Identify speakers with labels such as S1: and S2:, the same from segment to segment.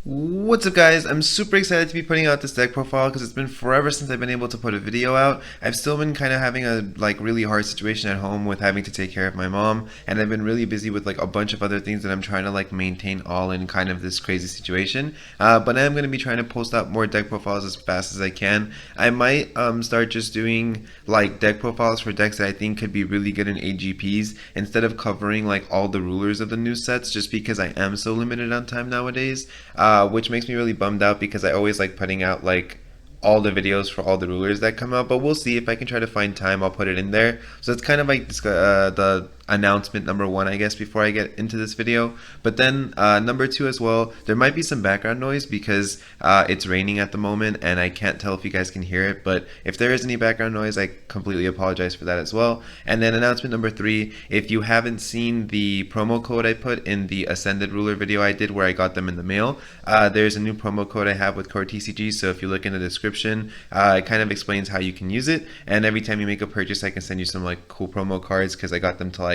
S1: What's up, guys? I'm super excited to be putting out this deck profile because it's been forever since I've been able to put a video out. I've still been kind of having a really hard situation at home with having to take care of my mom, and I've been really busy with a bunch of other things that I'm trying to maintain all in kind of this crazy situation. But I am going to be trying to post out more deck profiles as fast as I can. I might start just doing deck profiles for decks that I think could be really good in AGPs instead of covering all the rulers of the new sets, just because I am so limited on time nowadays. Which makes me really bummed out because I always like putting out all the videos for all the rulers that come out. But we'll see if I can try to find time. I'll put it in there. So it's kind of the announcement number one, I guess, before I get into this video. But then number two as well, there might be some background noise because it's raining at the moment and I can't tell if you guys can hear it. But if there is any background noise, I completely apologize for that as well. And then announcement number three, if you haven't seen the promo code I put in the Ascended Ruler video I did where I got them in the mail, there's a new promo code I have with CoreTCG. So if you look in the description, it kind of explains how you can use it. And every time you make a purchase, I can send you some cool promo cards because I got them to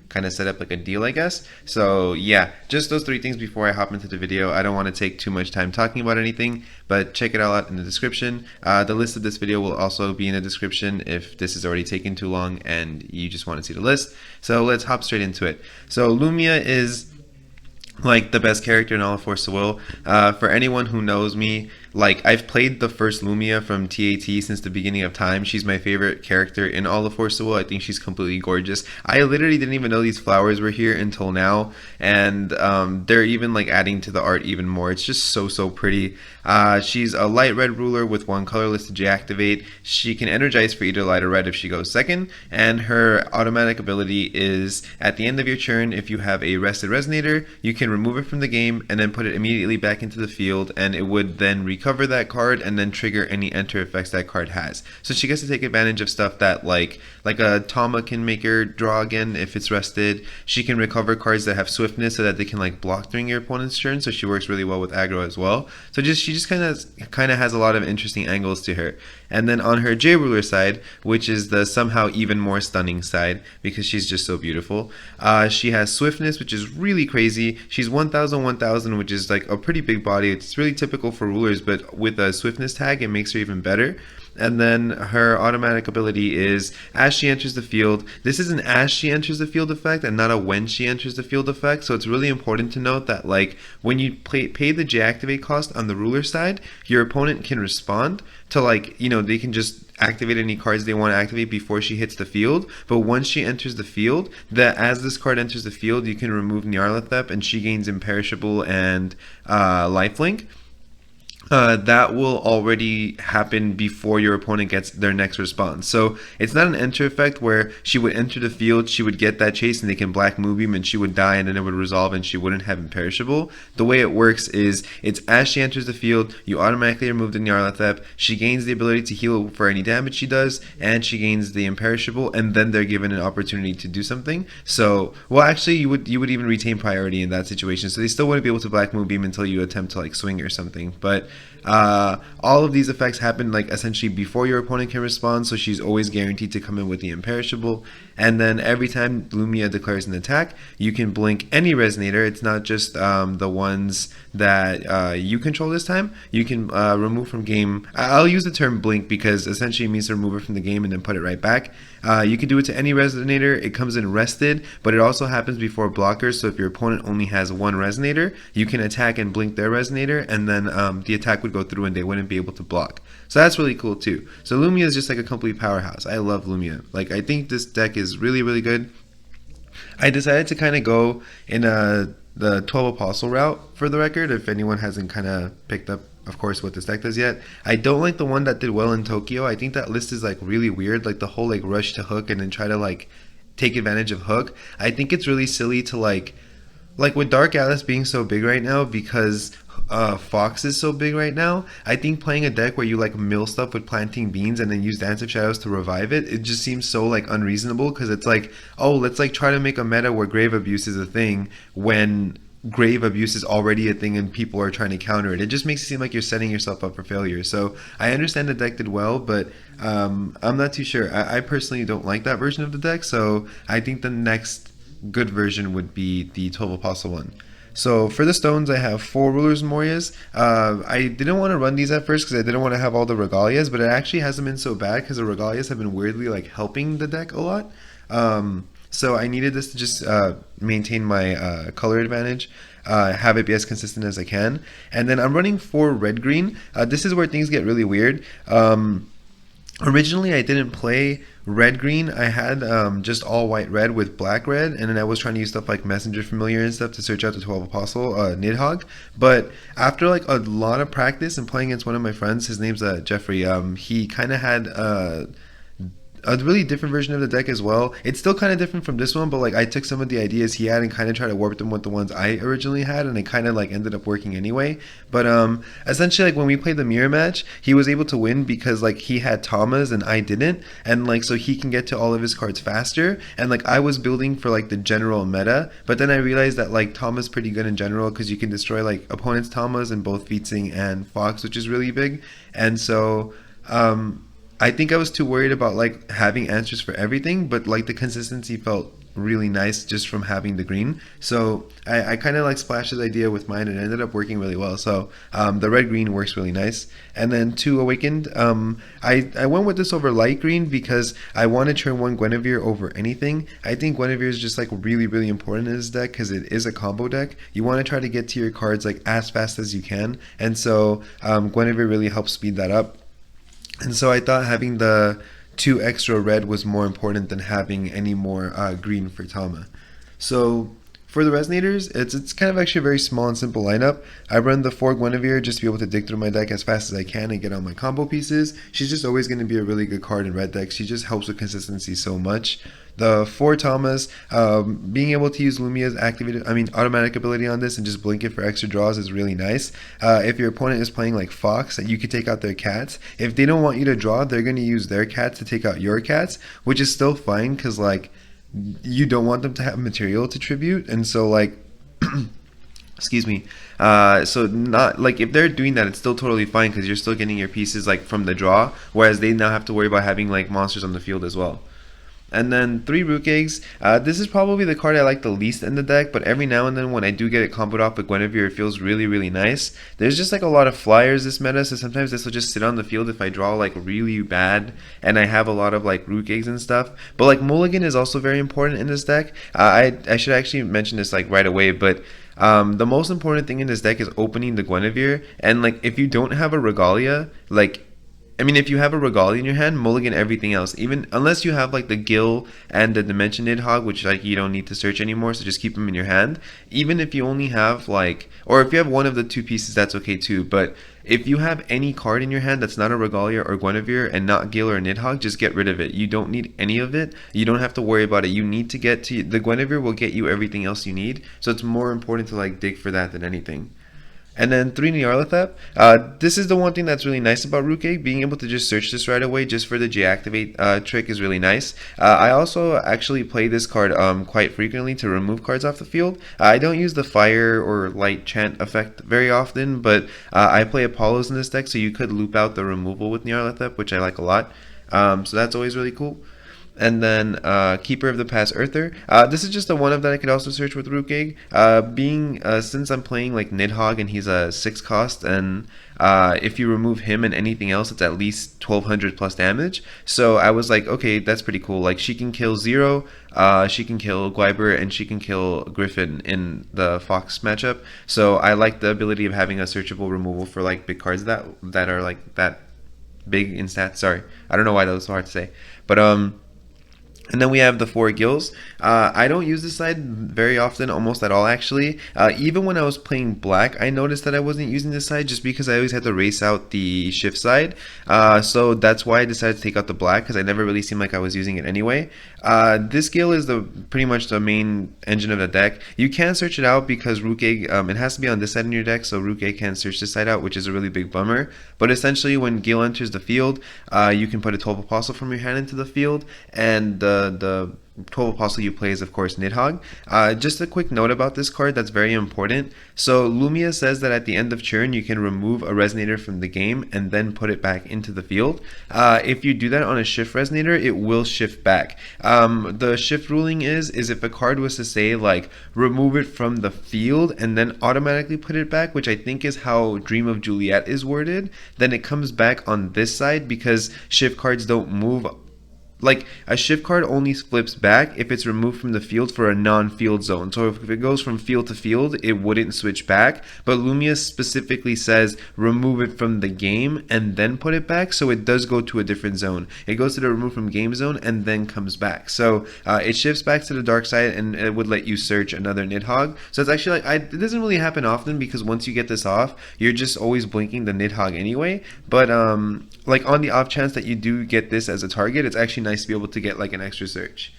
S1: kind of set up a deal, I guess. So yeah, just those three things before I hop into the video. I don't want to take too much time talking about anything, but check it all out in the description. The list of this video will also be in the description if this is already taking too long and you just want to see the list. So let's hop straight into it. So Lumia is the best character in all of Force of Will. For anyone who knows me, I've played the first Lumia from TAT since the beginning of time. She's my favorite character in all of Force of Will. I think she's completely gorgeous. I literally didn't even know these flowers were here until now, and they're even adding to the art even more. It's just so pretty. She's a light red ruler with one colorless to deactivate. She can energize for either light or red if she goes second, and her automatic ability is at the end of your turn, if you have a rested resonator, you can remove it from the game and then put it immediately back into the field, and it would then recover that card and then trigger any enter effects that card has. So she gets to take advantage of stuff that like a Tama can make her draw again if it's rested. She can recover cards that have swiftness so that they can block during your opponent's turn, so she works really well with aggro as well. So she just kind of has a lot of interesting angles to her. And then on her J ruler side, which is the somehow even more stunning side because she's just so beautiful, she has swiftness, which is really crazy. She's 1000, which is a pretty big body. It's really typical for rulers, but with a swiftness tag, it makes her even better. And then her automatic ability is as she enters the field. This is an as she enters the field effect and not a when she enters the field effect. So it's really important to note that when you pay the deactivate cost on the ruler side, your opponent can respond to they can just activate any cards they want to activate before she hits the field. But once she enters the field, as this card enters the field, you can remove Nyarlathotep and she gains imperishable and lifelink. That will already happen before your opponent gets their next response. So it's not an enter effect where she would enter the field, she would get that chase and they can black move him and she would die and then it would resolve and she wouldn't have imperishable. The way it works is it's as she enters the field, you automatically remove the Nyarlathotep, she gains the ability to heal for any damage she does, and she gains the imperishable, and then they're given an opportunity to do something. So, well, actually you would even retain priority in that situation. So they still wouldn't be able to black move him until you attempt to swing or something. But all of these effects happen essentially before your opponent can respond, so she's always guaranteed to come in with the imperishable. And then every time Lumia declares an attack, you can blink any resonator. It's not just the ones that you control this time. You can remove from game. I'll use the term blink because essentially it means to remove it from the game and then put it right back. You can do it to any resonator. It comes in rested, but it also happens before blockers. So if your opponent only has one resonator, you can attack and blink their resonator, and then the attack would go through and they wouldn't be able to block. So that's really cool too. So Lumia is just a complete powerhouse. I love Lumia. I think this deck is really good. I decided to kind of go in the 12 Apostle route for the record, if anyone hasn't kind of picked up, of course, what this deck does yet. I don't like the one that did well in Tokyo. I think that list is really weird, the whole rush to hook and then try to take advantage of hook. I think it's really silly to with Dark Atlas being so big right now because Fox is so big right now. I think playing a deck where you mill stuff with Planting Beans and then use Dance of Shadows to revive it, it just seems so unreasonable because it's oh, let's try to make a meta where Grave Abuse is a thing when grave abuse is already a thing and people are trying to counter it. It just makes it seem like you're setting yourself up for failure. So I understand the deck did well, but I'm not too sure. I personally don't like that version of the deck, so I think the next good version would be the 12 Apostle one. So for the stones, I have 4 Rulers Morias. I didn't want to run these at first because I didn't want to have all the Regalias, but it actually hasn't been so bad because the Regalias have been weirdly like helping the deck a lot. So I needed this to just maintain my color advantage, have it be as consistent as I can. And then I'm running 4 red-green. This is where things get really weird. Originally, I didn't play red-green. I had just all white-red with black-red, and then I was trying to use stuff like Messenger Familiar and stuff to search out the 12 Apostle, Nidhogg. But after like a lot of practice and playing against one of my friends, his name's Jeffrey, he kind of had a really different version of the deck as well. It's still kind of different from this one, but like I took some of the ideas he had and kind of tried to warp them with the ones I originally had, and it kind of like ended up working anyway. But essentially, like when we played the mirror match, he was able to win because like he had Tamas and I didn't, and like so he can get to all of his cards faster. And like I was building for like the general meta, but then I realized that like Tama's pretty good in general because you can destroy like opponents' Tamas in both Feetsing and Fox, which is really big. And so I think I was too worried about like having answers for everything, but like the consistency felt really nice just from having the green. So I kind of like splashed this idea with mine and it ended up working really well. So the red green works really nice. And then 2 Awakened, I went with this over light green because I want to turn 1 Guinevere over anything. I think Guinevere is just like really, really important in this deck because it is a combo deck. You want to try to get to your cards like as fast as you can. And so Guinevere really helps speed that up. And so I thought having the 2 extra red was more important than having any more green for Tama. So for the resonators, it's kind of actually a very small and simple lineup. I run the 4 Guinevere just to be able to dig through my deck as fast as I can and get all my combo pieces. She's just always going to be a really good card in red decks. She just helps with consistency so much. The 4 Tamas, being able to use Lumia's automatic ability on this and just blink it for extra draws is really nice. If your opponent is playing like Fox, you could take out their cats. If they don't want you to draw, they're going to use their cats to take out your cats, which is still fine because like you don't want them to have material to tribute. And so like excuse me, so not like if they're doing that, it's still totally fine because you're still getting your pieces like from the draw, whereas they now have to worry about having like monsters on the field as well. And then 3 Rukh Eggs. This is probably the card I like the least in the deck, but every now and then when I do get it comboed off with Guinevere, it feels really, really nice. There's just like a lot of flyers this meta, so sometimes this will just sit on the field if I draw like really bad and I have a lot of like Rukh Eggs and stuff. But like Mulligan is also very important in this deck. I should actually mention this like right away, but the most important thing in this deck is opening the Guinevere. And like if you don't have a Regalia, like if you have a Regalia in your hand, mulligan everything else. Even unless you have like the Gill and the Dimension Nidhogg, which like you don't need to search anymore, so just keep them in your hand. Even if you only have like, or if you have one of the 2 pieces, that's okay too. But if you have any card in your hand that's not a Regalia or Guinevere and not Gill or Nidhogg, just get rid of it. You don't need any of it. You don't have to worry about it. You need to get to the Guinevere will get you everything else you need. So it's more important to like dig for that than anything. And then 3 Nyarlathotep. This is the one thing that's really nice about Rukh Egg. Being able to just search this right away just for the J-Activate trick is really nice. I also actually play this card quite frequently to remove cards off the field. I don't use the fire or light chant effect very often, but I play Apollos in this deck, so you could loop out the removal with Nyarlathotep, which I like a lot. So that's always really cool. And then Keeper of the Past Urthr. This is just the one of that I could also search with Rukh Egg. Since I'm playing like Nidhogg and he's a 6 cost, and if you remove him and anything else, it's at least 1200 plus damage. So I was like, okay, that's pretty cool. Like she can kill Zero, she can kill Guiber, and she can kill Griffin in the Fox matchup. So I like the ability of having a searchable removal for like big cards that are like that big in stats. Sorry, I don't know why that was so hard to say, but and then we have the 4 Gills. I don't use this side very often, almost at all actually. Even when I was playing black, I noticed that I wasn't using this side just because I always had to race out the shift side. So that's why I decided to take out the black, because I never really seemed like I was using it anyway. This Gill is pretty much the main engine of the deck. You can search it out because Rukh Egg, it has to be on this side in your deck, so Rukh Egg can search this side out, which is a really big bummer. But essentially when Gill enters the field, you can put a 12 Apostle from your hand into the field, and the 12 Apostle you play is, of course, Nidhogg. Just a quick note about this card that's very important. So Lumia says that at the end of turn, you can remove a resonator from the game and then put it back into the field. If you do that on a shift resonator, it will shift back. The shift ruling is if a card was to say, like, remove it from the field and then automatically put it back, which I think is how Dream of Juliet is worded, then it comes back on this side because shift cards don't move. Like, a shift card only flips back if it's removed from the field for a non-field zone. So if it goes from field to field, it wouldn't switch back. But Lumia specifically says remove it from the game and then put it back. So it does go to a different zone. It goes to the remove from game zone and then comes back. So it shifts back to the dark side and it would let you search another Nidhogg. So it's actually like, it doesn't really happen often because once you get this off, you're just always blinking the Nidhogg anyway. But like on the off chance that you do get this as a target, it's actually nice to be able to get like an extra search.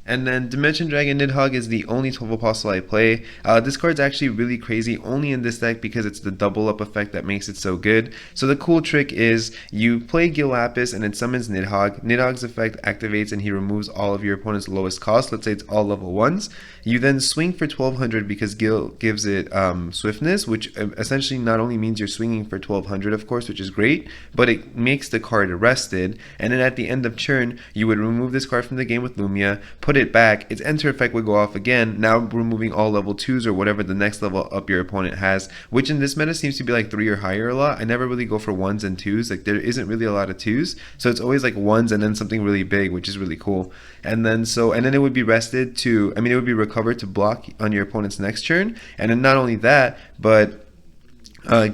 S1: And then Dimension Dragon Nidhogg is the only 12 Apostle I play. This card's actually really crazy only in this deck because it's the double up effect that makes it so good. So the cool trick is you play Gill Lapis and it summons Nidhogg. Nidhogg's effect activates and he removes all of your opponent's lowest cost. Let's say it's all level 1s. You then swing for 1200 because Gill gives it swiftness, which essentially not only means you're swinging for 1200, of course, which is great, but it makes the card arrested. And then at the end of turn, you would remove this card from the game with Lumia, put it back, its enter effect would go off again, now removing all level 2s or whatever the next level up your opponent has, which in this meta seems to be like 3 or higher a lot. I never really go for 1s and 2s, like there isn't really a lot of 2s, so it's always like 1s and then something really big, which is really cool. And then it would be rested to, it would be recovered to block on your opponent's next turn. And then not only that, but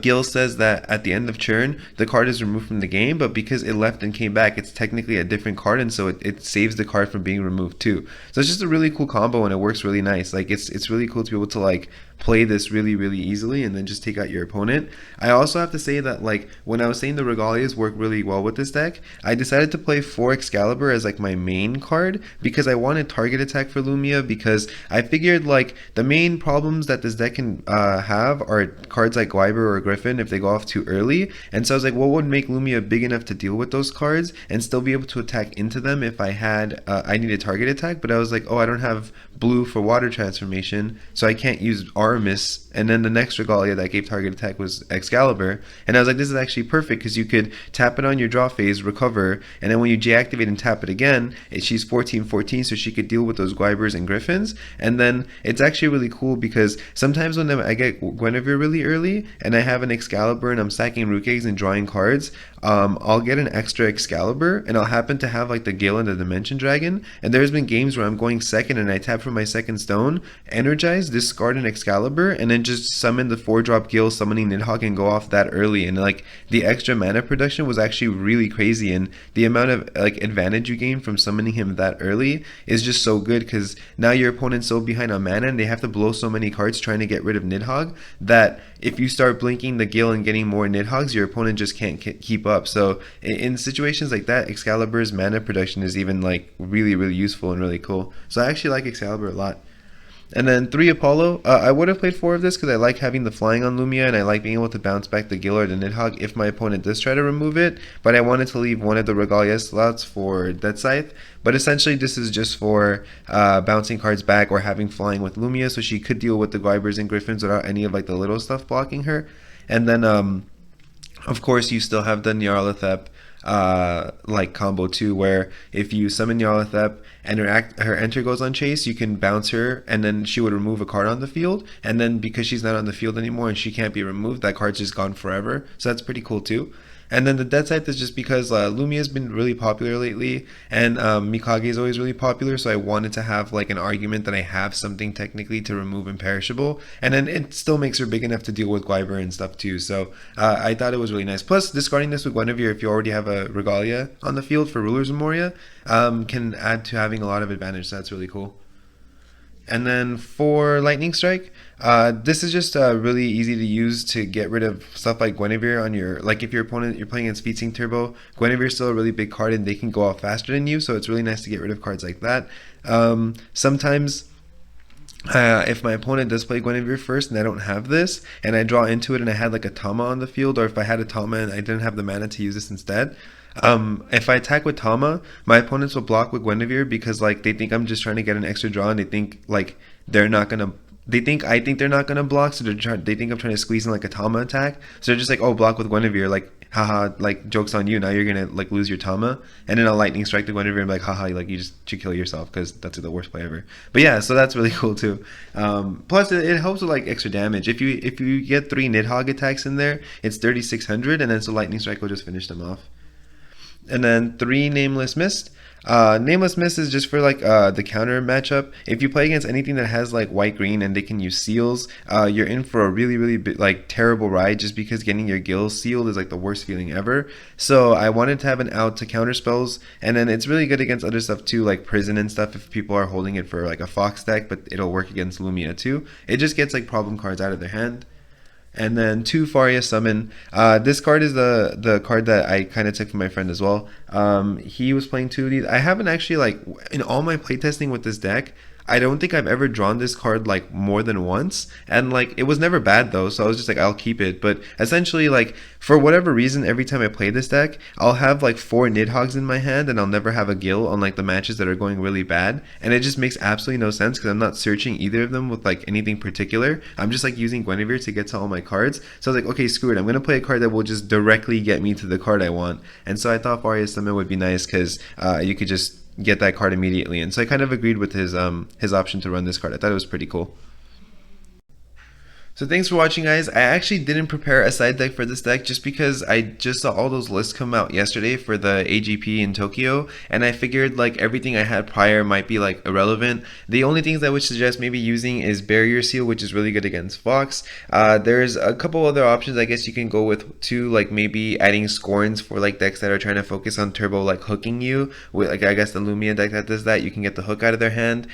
S1: Gill says that at the end of turn, the card is removed from the game, but because it left and came back, it's technically a different card, and so it saves the card from being removed too. So it's just a really cool combo, and it works really nice. Like it's really cool to be able to like play this really, really easily and then just take out your opponent. I also have to say that, like, when I was saying the Regalias work really well with this deck, I decided to play 4 Excalibur as like my main card because I wanted target attack for Lumia, because I figured like the main problems that this deck can have are cards like Guinevere or Griffin if they go off too early. And so I was like, what would make Lumia big enough to deal with those cards and still be able to attack into them if I had I needed target attack, but I was like, oh, I don't have blue for water transformation, so I can't use Artemis. And then the next Regalia that gave target attack was Excalibur, and I was like, this is actually perfect because you could tap it on your draw phase, recover, and then when you deactivate and tap it again, she's 14/14, so she could deal with those Guinevers and Griffins. And then it's actually really cool because sometimes when I get Guinevere really early and I have an Excalibur and I'm stacking Rukh Eggs and drawing cards, I'll get an extra Excalibur and I'll happen to have like the Gill and the Dimension Dragon, and there's been games where I'm going second and I tap for my second stone, energize, discard an Excalibur, and then just summon the 4-drop Gill, summoning Nidhogg, and go off that early. And like the extra mana production was actually really crazy, and the amount of like advantage you gain from summoning him that early is just so good because now your opponent's so behind on mana and they have to blow so many cards trying to get rid of Nidhogg that if you start blinking the Gill and getting more Nidhoggs, your opponent just can't keep up. So in situations like that, Excalibur's mana production is even like really, really useful and really cool. So I actually like Excalibur a lot. And then 3 Apollo, I would have played 4 of this because I like having the flying on Lumia and I like being able to bounce back the Gill or the Nidhogg if my opponent does try to remove it, but I wanted to leave one of the Regalia slots for Deathscythe. But essentially this is just for bouncing cards back or having flying with Lumia, so she could deal with the Guinevers and Griffins without any of like the little stuff blocking her. And then of course you still have the Nyarlathotep like combo too, where if you summon Nyarlathotep and her enter goes on chase, you can bounce her and then she would remove a card on the field, and then because she's not on the field anymore and she can't be removed, that card's just gone forever. So that's pretty cool too. And then the Deathscythe is just because Lumia has been really popular lately, and Mikage is always really popular, so I wanted to have like an argument that I have something technically to remove Imperishable, and then it still makes her big enough to deal with Guinevere and stuff too. So I thought it was really nice. Plus, discarding this with Guinevere if you already have a Regalia on the field for Ruler's Memoria can add to having a lot of advantage, so that's really cool. And then for Lightning Strike, this is just really easy to use to get rid of stuff like Guinevere on your, like if your opponent, you're playing against Feet Sync Turbo, Guinevere is still a really big card and they can go off faster than you, so it's really nice to get rid of cards like that. Sometimes if my opponent does play Guinevere first and I don't have this, and I draw into it and I had like a Tama on the field, or if I had a Tama and I didn't have the mana to use this instead, If I attack with Tama, my opponents will block with Guinevere because like they think I'm just trying to get an extra draw, and they think like they're not gonna. They think I think they're not gonna block, so they think I'm trying to squeeze in like a Tama attack. So they're just like, oh, block with Guinevere, like haha, like joke's on you. Now you're gonna like lose your Tama, and then I'll lightning strike the Guinevere and be like, haha, like you just should kill yourself because that's the worst play ever. But yeah, so that's really cool too. Plus it helps with like extra damage. If you get 3 Nidhogg attacks in there, it's 3600, and then so lightning strike will just finish them off. And then 3 Nameless Mist. Nameless Mist is just for like the counter matchup. If you play against anything that has like white green and they can use seals, you're in for a really like terrible ride, just because getting your Gill sealed is like the worst feeling ever. So I wanted to have an out to counter spells, and then it's really good against other stuff too, like prison and stuff if people are holding it for like a Fox deck, but it'll work against Lumia too. It just gets like problem cards out of their hand. And then 2 Farias Summon. This card is the card that I kind of took from my friend as well. He was playing 2 of these. I haven't actually, like, in all my playtesting with this deck, I don't think I've ever drawn this card like more than once, and like it was never bad though, so I was just like, I'll keep it. But essentially, like, for whatever reason, every time I play this deck, I'll have like 4 Nidhoggs in my hand and I'll never have a Gill on like the matches that are going really bad, and it just makes absolutely no sense because I'm not searching either of them with like anything particular. I'm just like using Guinevere to get to all my cards. So I was like, okay, screw it, I'm gonna play a card that will just directly get me to the card I want. And so I thought Farias Summon would be nice because you could just get that card immediately, and so I kind of agreed with his option to run this card. I thought it was pretty cool. So thanks for watching, guys. I actually didn't prepare a side deck for this deck just because I just saw all those lists come out yesterday for the AGP in Tokyo, and I figured like everything I had prior might be like irrelevant. The only things I would suggest maybe using is Barrier Seal, which is really good against Fox. There's a couple other options I guess you can go with too, like maybe adding Scorns for like decks that are trying to focus on turbo, like hooking you with, like, I guess the Lumia deck that does that, you can get the hook out of their hand.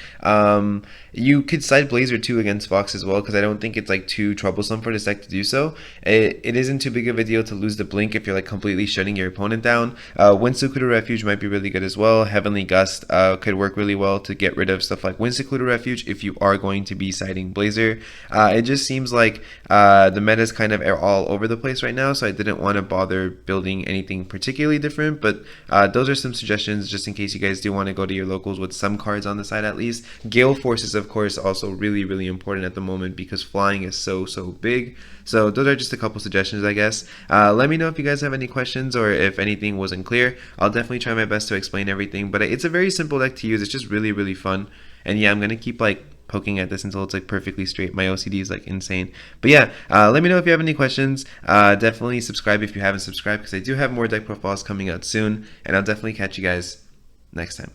S1: You could side Blazer too against Fox as well, because I don't think it's like too troublesome for this deck to do so. It isn't too big of a deal to lose the blink if you're like completely shutting your opponent down. Wind Secluded Refuge might be really good as well. Heavenly Gust could work really well to get rid of stuff like Wind Secluded Refuge if you are going to be siding Blazer. It just seems like the meta is kind of all over the place right now, so I didn't want to bother building anything particularly different, but those are some suggestions just in case you guys do want to go to your locals with some cards on the side at least. Gale Force is of course also really important at the moment because flying is so big. So those are just a couple suggestions, I guess. Let me know if you guys have any questions or if anything wasn't clear. I'll definitely try my best to explain everything, but it's a very simple deck to use. It's just really fun, and yeah, I'm gonna keep like poking at this until it's like perfectly straight. My OCD is like insane. But yeah, let me know if you have any questions. Definitely subscribe if you haven't subscribed, because I do have more deck profiles coming out soon, and I'll definitely catch you guys next time.